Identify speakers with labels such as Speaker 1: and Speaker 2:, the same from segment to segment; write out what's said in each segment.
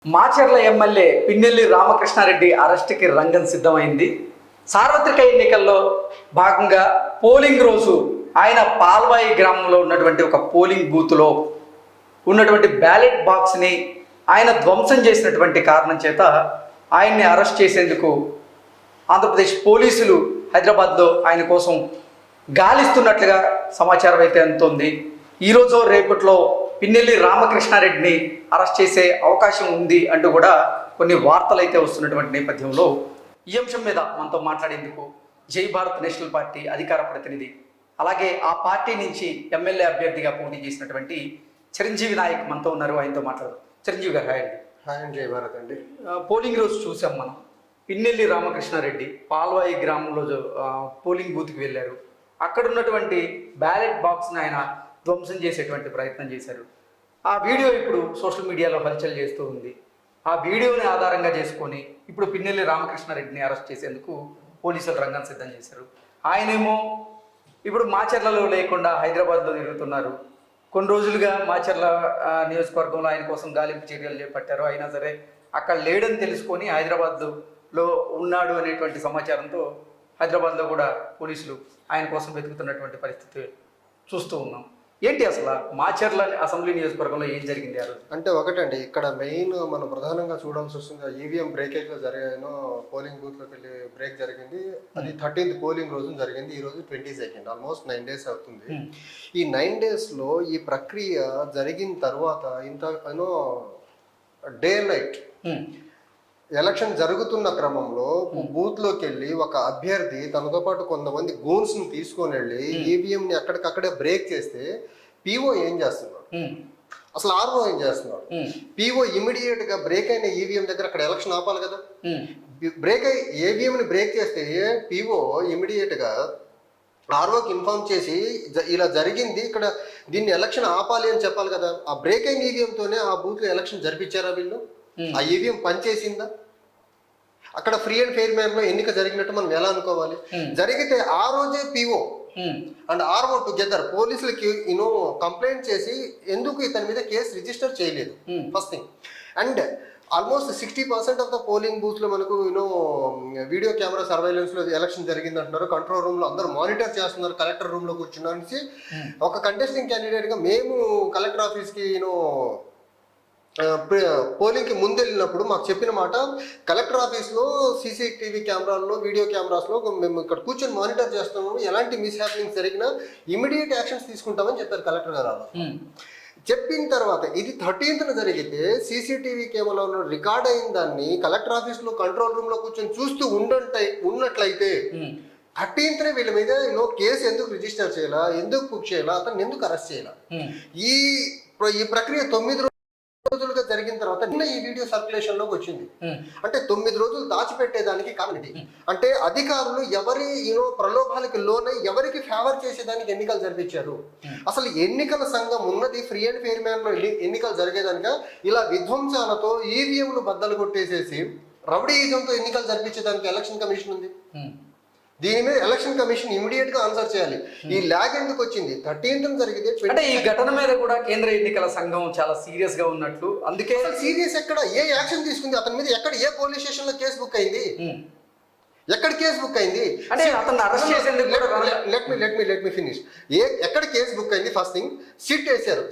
Speaker 1: Macherla MLA Pinnelli Ramakrishna Reddy అరెస్టుకి రంగం సిద్ధమైంది. సార్వత్రిక ఎన్నికల్లో భాగంగా పోలింగ్ రోజు ఆయన పాల్వాయి గ్రామంలో ఉన్నటువంటి ఒక పోలింగ్ బూత్లో ఉన్నటువంటి బ్యాలెట్ బాక్స్ని ఆయన ధ్వంసం చేసినటువంటి కారణం చేత ఆయన్ని అరెస్ట్ చేసేందుకు ఆంధ్రప్రదేశ్ పోలీసులు హైదరాబాద్లో ఆయన కోసం గాలిస్తున్నట్లుగా సమాచారం అయితే అందుతోంది. ఈరోజు రేపట్లో పిన్నెల్లి రామకృష్ణారెడ్డిని అరెస్ట్ చేసే అవకాశం ఉంది అంటూ కూడా కొన్ని వార్తలు అయితే వస్తున్నటువంటి నేపథ్యంలో ఈ అంశం మీద మనతో మాట్లాడేందుకు జై భారత్ నేషనల్ పార్టీ అధికార ప్రతినిధి, అలాగే ఆ పార్టీ నుంచి ఎమ్మెల్యే అభ్యర్థిగా పోటీ చేసినటువంటి చిరంజీవి నాయక్ మనతో ఉన్నారు. ఆయనతో మాట్లాడదాం. చిరంజీవి గారు హాయ్ అండి.
Speaker 2: హాయ్ అండి, జై భారత్ అండి.
Speaker 1: పోలింగ్ రోజు చూసాం మనం, పిన్నెల్లి రామకృష్ణారెడ్డి పాల్వాయి గ్రామంలో పోలింగ్ బూత్కి వెళ్ళారు. అక్కడ ఉన్నటువంటి బ్యాలెట్ బాక్స్ని ఆయన ధ్వంసం చేసేటువంటి ప్రయత్నం చేశారు. ఆ వీడియో ఇప్పుడు సోషల్ మీడియాలో హల్చల్ చేస్తూ ఉంది. ఆ వీడియోని ఆధారంగా చేసుకొని ఇప్పుడు పిన్నెల్లి రామకృష్ణారెడ్డిని అరెస్ట్ చేసేందుకు పోలీసులు రంగం సిద్ధం చేశారు. ఆయనేమో ఇప్పుడు మాచర్లలో లేకుండా హైదరాబాద్లో తిరుగుతున్నారు. కొన్ని రోజులుగా మాచర్ల నియోజకవర్గంలో ఆయన కోసం గాలింపు చర్యలు చేపట్టారు. అయినా సరే అక్కడ లేడని తెలుసుకొని హైదరాబాద్లో ఉన్నాడు అనేటువంటి సమాచారంతో హైదరాబాద్లో కూడా పోలీసులు ఆయన కోసం వెతుకుతున్నటువంటి పరిస్థితి చూస్తూ ఉన్నాం. ఏంటి అసలు మాచర్ల అసెంబ్లీ నియోజకవర్గంలో ఏం జరిగింది ఆ రోజు?
Speaker 2: అంటే ఒకటండి, ఇక్కడ మెయిన్ మనం ప్రధానంగా చూడాల్సి వస్తుంది. ఈవీఎం బ్రేకేజ్లో జరిగాను, పోలింగ్ బూత్లోకి వెళ్ళి బ్రేక్ జరిగింది. అది 13th పోలింగ్ రోజు జరిగింది. ఈ రోజు 22nd, ఆల్మోస్ట్ 9 days అవుతుంది. ఈ 9 daysలో ఈ ప్రక్రియ జరిగిన తర్వాత ఇంత డే నైట్ ఎలక్షన్ జరుగుతున్న క్రమంలో బూత్లోకి వెళ్ళి ఒక అభ్యర్థి తనతో పాటు కొంతమంది గూన్స్ని తీసుకొని వెళ్ళి ఈవీఎంని అక్కడికక్కడే బ్రేక్ చేస్తే పీఓ ఏం చేస్తున్నాడు, అసలు ఆర్ఓ ఏం చేస్తున్నాడు? పీఓ ఇమీడియట్ గా బ్రేక్ అయిన ఈవీఎం దగ్గర అక్కడ ఎలక్షన్ ఆపాలి కదా. బ్రేక్ అయ్యి ఈవీఎంని బ్రేక్ చేస్తే పీఓ ఇమీడియట్ గా ఆర్ఓకి ఇన్ఫార్మ్ చేసి ఇలా జరిగింది, ఇక్కడ దీన్ని ఎలక్షన్ ఆపాలి అని చెప్పాలి కదా. ఆ బ్రేక్ అయిన ఈవీఎంతోనే ఆ బూత్ లో ఎలక్షన్ జరిపించారా వీళ్ళు? ఆ ఈవీఎం పనిచేసిందా? అక్కడ ఫ్రీ అండ్ ఫెయిర్ మ్యాన్ లో ఎన్నిక జరిగినట్టు మనం ఎలా అనుకోవాలి? జరిగితే ఆ రోజే పీఓ అండ్ ఆర్ఓ టుగెదర్ పోలీసులకి కంప్లైంట్ చేసి ఎందుకు ఇతని మీద కేసు రిజిస్టర్ చేయలేదు, first thing. And almost 60% of the polling booth లో మనకు వీడియో కెమెరా సర్వైలెన్స్ లో ఎలక్షన్ జరిగింది అంటున్నారు. కంట్రోల్ రూమ్ లో అందరూ మానిటర్ చేస్తున్నారు. కలెక్టర్ రూమ్ లో కూర్చున్నారని ఒక కంటెస్టింగ్ క్యాండిడేట్ గా మేము కలెక్టర్ ఆఫీస్ కి పోలింగ్ కి ముందు వెళ్ళినప్పుడు మాకు చెప్పిన మాట, కలెక్టర్ ఆఫీస్ లో సీసీటీవీ కెమెరాల్లో వీడియో కెమెరాస్ లో మేము ఇక్కడ కూర్చొని మానిటర్ చేస్తున్నాము, ఎలాంటి మిస్ హ్యాపెనింగ్స్ జరిగినా ఇమీడియట్ యాక్షన్స్ తీసుకుంటామని చెప్పారు కలెక్టర్ గారు. చెప్పిన తర్వాత ఇది 13th జరిగితే సీసీటీవీ కెమెరాలో రికార్డ్ అయిన దాన్ని కలెక్టర్ ఆఫీస్ లో కంట్రోల్ రూమ్ లో కూర్చొని చూస్తూ ఉన్నట్లయితే 13th వీళ్ళ మీద కేసు ఎందుకు రిజిస్టర్ చేయాలా, ఎందుకు బుక్ చేయాలా, అతను ఎందుకు అరెస్ట్ చేయాలా? ఈ ప్రక్రియ 9 రోజులుగా జరిగిన తర్వాత నిన్న ఈ వీడియో సర్క్యులేషన్ లోకి వచ్చింది. అంటే 9 రోజులు దాచిపెట్టేదానికి కారణం ఇది. అంటే అధికారులు ఎవరి ప్రలోభాలకి లోనై ఎవరికి ఫేవర్ చేసేదానికి ఎన్నికలు జరిపించారు. అసలు ఎన్నికల సంఘం ఉన్నది ఫ్రీ అండ్ ఫెయిర్ మ్యాన్ లో ఎన్నికలు జరిగేదానిక ఇలా విధ్వంసాలతో ఈవీఎంలు బద్దలు కొట్టేసేసి రౌడీయిజంతో ఎన్నికలు జరిపించేదానికి ఎలక్షన్ కమిషన్ ఉంది. దీని మీద ఎలక్షన్ కమిషన్ ఇమీడియట్ గా ఆన్సర్ చేయాలి. ఈ ల్యాగ్ ఎందుకు వచ్చింది? 13th జరిగితే
Speaker 1: అంటే ఈ ఘటన మీద కూడా కేంద్ర ఎన్నికల సంఘం చాలా సీరియస్ గా ఉన్నట్లు, అందుకే
Speaker 2: సీరియస్ ఎక్కడ ఏ యాక్షన్ తీసుకుంది అతని మీద? ఎక్కడ ఏ పోలీస్ స్టేషన్ లో కేసు బుక్ అయింది? ఎక్కడ కేసు బుక్ అయింది?
Speaker 1: అంటే అతను అరెస్ట్ చేసేందుకు
Speaker 2: లెట్ మీ ఫినిష్. ఎక్కడ కేసు బుక్ అయింది? ఫస్ట్ థింగ్, సిట్ వేశారు.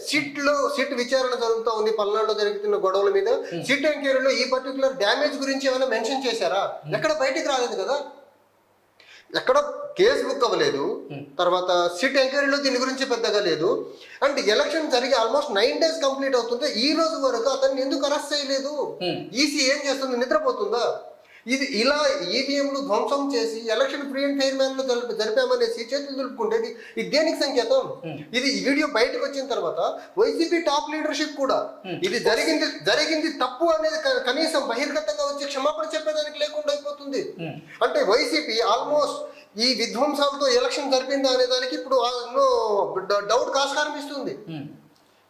Speaker 2: సిట్ విచారణ జరుగుతూ ఉంది. పల్నాడులో జరుగుతున్న గొడవల మీద సిట్ ఎంక్వైరీలో ఈ పర్టికులర్ డ్యామేజ్ గురించి ఏమైనా మెన్షన్ చేశారా? ఎక్కడ బయటికి రాలేదు కదా. ఎక్కడ కేసు బుక్ అవ్వలేదు. తర్వాత సిట్ ఎంక్వైరీలో దీని గురించి పెద్దగా లేదు. అండ్ ఎలక్షన్ జరిగి ఆల్మోస్ట్ 9 days కంప్లీట్ అవుతుంది. ఈ రోజు వరకు అతన్ని ఎందుకు అరెస్ట్ చేయలేదు? ఈసీ ఏం చేస్తుంది? నిద్రపోతుందా? ఇది ఇలా ఈవీఎంలు ధ్వంసం చేసి election free and fair man లో జరిపామనేసి చేతులు దులుపుకుంటే ఇది దేనికి సంకేతం? ఇది వీడియో బయటకు వచ్చిన తర్వాత వైసీపీ టాప్ లీడర్షిప్ కూడా ఇది జరిగింది తప్పు అనేది కనీసం బహిర్గతంగా వచ్చి క్షమాపణ చెప్పేదానికి లేకుండా అయిపోతుంది. అంటే వైసీపీ ఆల్మోస్ట్ ఈ విధ్వంసాలతో ఎలక్షన్ జరిపిందా అనే దానికి ఇప్పుడు డౌట్ ఆస్కారం ఇస్తుంది.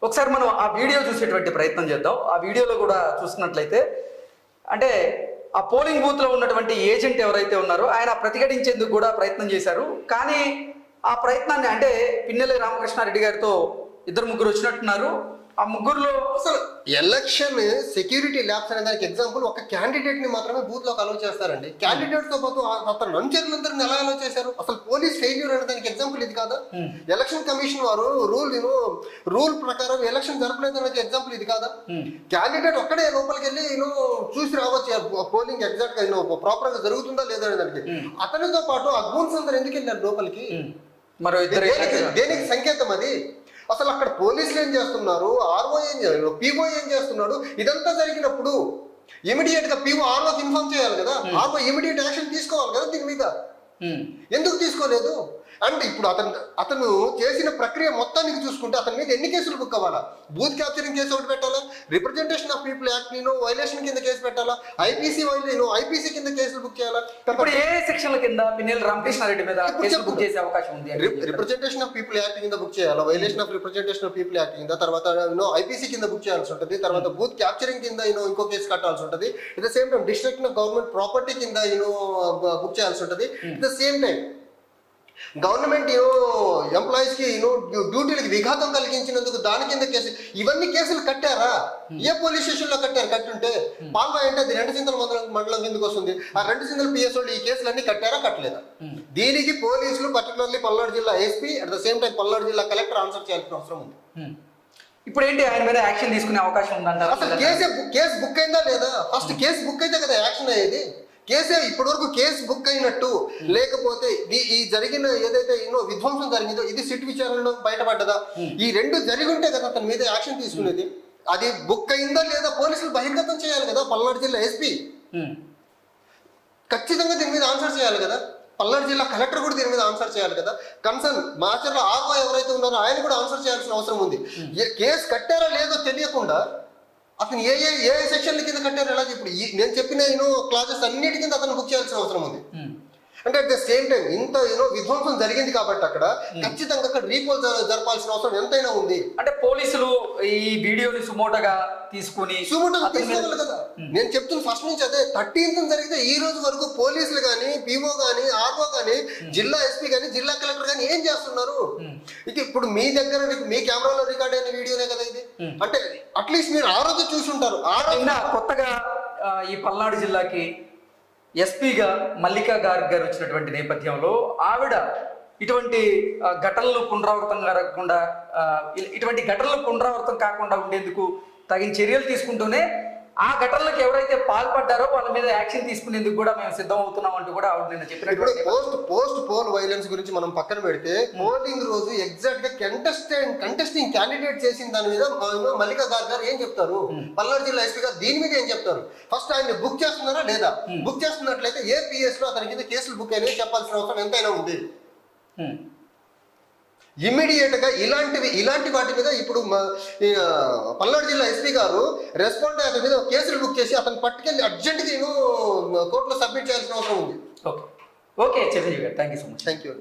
Speaker 1: ఒకసారి మనం ఆ వీడియో చూసేటువంటి ప్రయత్నం చేద్దాం. ఆ వీడియోలో కూడా చూసినట్లయితే అంటే ఆ పోలింగ్ బూత్ లో ఉన్నటువంటి ఏజెంట్ ఎవరైతే ఉన్నారో ఆయన ప్రతిఘటించేందుకు కూడా ప్రయత్నం చేశారు. కానీ ఆ ప్రయత్నాన్ని అంటే పిన్నెల్లి రామకృష్ణారెడ్డి గారితో 2-3 వచ్చినట్టున్నారు. ఆ ముగ్గురులో
Speaker 2: అసలు ఎలక్షన్ సెక్యూరిటీ ల్యాబ్స్ అనే దానికి ఎగ్జాంపుల్ ఒక క్యాండిడేట్ ని మాత్రమే బూత్ లోకి అలౌ చేస్తారండి. క్యాండిడేట్ తో పాటు అతను అనుచరులందరిని ఎలా అలౌ చేశారు? అసలు పోలీస్ ఫెయిల్యూర్ అనే దానికి ఎగ్జాంపుల్ ఇది కాదా? ఎలక్షన్ కమిషన్ వారు రూల్ ప్రకారం ఎలక్షన్ జరపలేదు అనే ఎగ్జాంపుల్ ఇది కాదా? క్యాండిడేట్ ఒక్కడే లోపలికి వెళ్ళి చూసి రావచ్చు పోలింగ్ ఎగ్జాక్ట్ గా ప్రాపర్ గా జరుగుతుందా లేదా అనే దానికి. అతనితో పాటు అగ్బూన్స్ అందరు ఎందుకు వెళ్ళారు లోపలికి?
Speaker 1: మరో ఇద్దరు
Speaker 2: దేనికి సంకేతం అది? అసలు అక్కడ పోలీసులు ఏం చేస్తున్నారు, ఆర్ఓ ఏం చేస్తున్నారు, పీఓ ఏం చేస్తున్నాడు? ఇదంతా జరిగినప్పుడు ఇమీడియట్ గా పీఓ ఆర్ఓకి ఇన్ఫార్మ్ చేయాలి కదా, ఆర్ఓ ఇమీడియట్ యాక్షన్ తీసుకోవాలి కదా దీని మీద. ఎందుకు తీసుకోలేదు? అండ్ ఇప్పుడు అతను చేసిన ప్రక్రియ మొత్తానికి చూసుకుంటే అతని మీద ఎన్ని కేసులు బుక్ అవ్వాలా? బూత్ క్యాప్చరింగ్ కేసు ఒకటి పెట్టాలా, representation of people act violation కింద కేసు పెట్టాలా, ఐపీసీ కింద కేసులు బుక్ చేయాలా?
Speaker 1: ఇప్పుడు ఏ సెక్షన్ల కింద పిన్నెల్లి రామకృష్ణారెడ్డి మీద కేసులు బుక్ చేసే అవకాశం ఉంది?
Speaker 2: రిప్రజెంటేషన్ ఆఫ్ పీపుల్ యాక్ట్ కింద బుక్ చేయాలా, violation of representation of people act కింద, తర్వాత ఐపీసీ కింద బుక్ చేయాల్సి ఉంటుంది, తర్వాత బూత్ క్యాప్చరింగ్ కింద ఇంకో కేసు కట్టాల్సి ఉంటుంది, at the same time district government property కింద బుక్ చేయాల్సి ఉంటుంది, at the same time government employees కి డ్యూటీలకు విఘాతం కలిగించినందుకు దాని కింద కేసు. ఇవన్నీ కేసులు కట్టారా? ఏ పోలీస్ స్టేషన్ లో కట్టారు? కట్టుంటే పాల్వా అంటే అది 2 చింతల మండలం కిందకు వస్తుంది. ఆ 2 చింతల పిఎస్ వాళ్ళు ఈ కేసులన్నీ కట్టారా కట్టలేదా? దీనికి పోలీసులు పర్టికులర్లీ పల్నాడు జిల్లా SP at the same time Palnadu జిల్లా కలెక్టర్ ఆన్సర్ చేయాల్సిన అవసరం ఉంది.
Speaker 1: ఇప్పుడు ఏంటి ఆయన మీద యాక్షన్ తీసుకునే అవకాశం ఉందంటారు?
Speaker 2: అసలు కేసు బుక్ అయిందా లేదా? ఫస్ట్ కేసు బుక్ అయితే కదా యాక్షన్ అయ్యేది. కేసే ఇప్పటి వరకు కేసు బుక్ అయినట్టు లేకపోతే ఈ జరిగిన ఏదైతే విధ్వంసం జరిగిందో ఇది సిట్ విచారణలో బయటపడ్డదా? ఈ రెండు జరిగి ఉంటే కదా అతని మీద యాక్షన్ తీసుకునేది. అది బుక్ అయిందా లేదా పోలీసులు బహిర్గతం చేయాలి కదా. పల్నాడు జిల్లా ఎస్పీ ఖచ్చితంగా దీని మీద ఆన్సర్ చేయాలి కదా. పల్నాడు జిల్లా కలెక్టర్ కూడా దీని మీద ఆన్సర్ చేయాలి కదా. కన్సర్న్ మాచర్ల ఆర్ఓ ఎవరైతే ఉన్నారో ఆయన కూడా ఆన్సర్ చేయాల్సిన అవసరం ఉంది. కేసు కట్టారా లేదో తెలియకుండా అతను ఏ సెక్షన్ల కింద కట్టారు ఎలా? ఇప్పుడు నేను చెప్పిన క్లాసెస్ అన్నిటి కింద అతను బుక్ చేయాల్సిన అవసరం ఉంది. అంటే అట్ ద సేమ్ టైం ఇంత విధ్వంసం జరిగింది కాబట్టి అక్కడ ఖచ్చితంగా అక్కడ రీపోల్ జరపాల్సిన అవసరం ఎంతైనా ఉంది.
Speaker 1: అంటే పోలీసులు ఈ వీడియోని సుమోటోగా
Speaker 2: తీసుకోవాలి కదా. నేను చెప్తున్న ఫస్ట్ నుంచి అదే 13th జరిగితే ఈ రోజు వరకు పోలీసులు కానీ, పీఓ కానీ, ఆర్ఓ కానీ, జిల్లా ఎస్పీ కానీ, జిల్లా కలెక్టర్ కానీ ఏం చేస్తున్నారు? ఇక ఇప్పుడు మీ దగ్గర మీ కెమెరాలో రికార్డ్ అయిన వీడియోనే కదా ఇది. అంటే అట్లీస్ట్ మీరు ఆ రోజు చూసి ఉంటారు.
Speaker 1: కొత్తగా ఈ పల్నాడు జిల్లాకి ఎస్పీగా మల్లికా గార్గ్ గారు వచ్చినటువంటి నేపథ్యంలో ఆవిడ ఇటువంటి ఘటనలు పునరావృతం కాకుండా ఉండేందుకు తగిన చర్యలు తీసుకుంటూనే ఆ ఘటనలకు ఎవరైతే పాల్పడ్డారో వాళ్ళ మీద యాక్షన్ తీసుకునేందుకు కూడా మేము సిద్ధం అవుతున్నాం అంటూ కూడా ఆవిడ నిన్న చెప్పినట్టు.
Speaker 2: పోస్ట్ పోల్ వైలెన్స్ గురించి మనం పక్కన పెడితే పోలింగ్ రోజు ఎగ్జాక్ట్ గా కంటెస్టింగ్ క్యాండిడేట్ చేసిన దాని మీద మల్లికా గార్గ్ గారు ఏం చెప్తారు? పల్నాడు జిల్లా ఎస్పీ గారు దీని మీద ఏం చెప్తారు? ఫస్ట్ ఆయన బుక్ చేస్తున్నారా లేదా? బుక్ చేస్తున్నట్లయితే ఏ పిఎస్ లో అతని కింద కేసులు బుక్ అయినాయి చెప్పాల్సిన అవసరం ఎంతైనా ఉంది. ఇమ్మీడియట్ గా ఇలాంటి వాటి మీద ఇప్పుడు పల్నాడు జిల్లా ఎస్పీ గారు రెస్పాండ్ అతని మీద కేసులు బుక్ చేసి అతను పట్టుకెళ్ళి అర్జెంట్ గా కోర్టులో సబ్మిట్ చేయాల్సిన అవసరం ఉంది.
Speaker 1: ఓకే చిరంజీవి గారు, thank you so much.
Speaker 2: Thank you.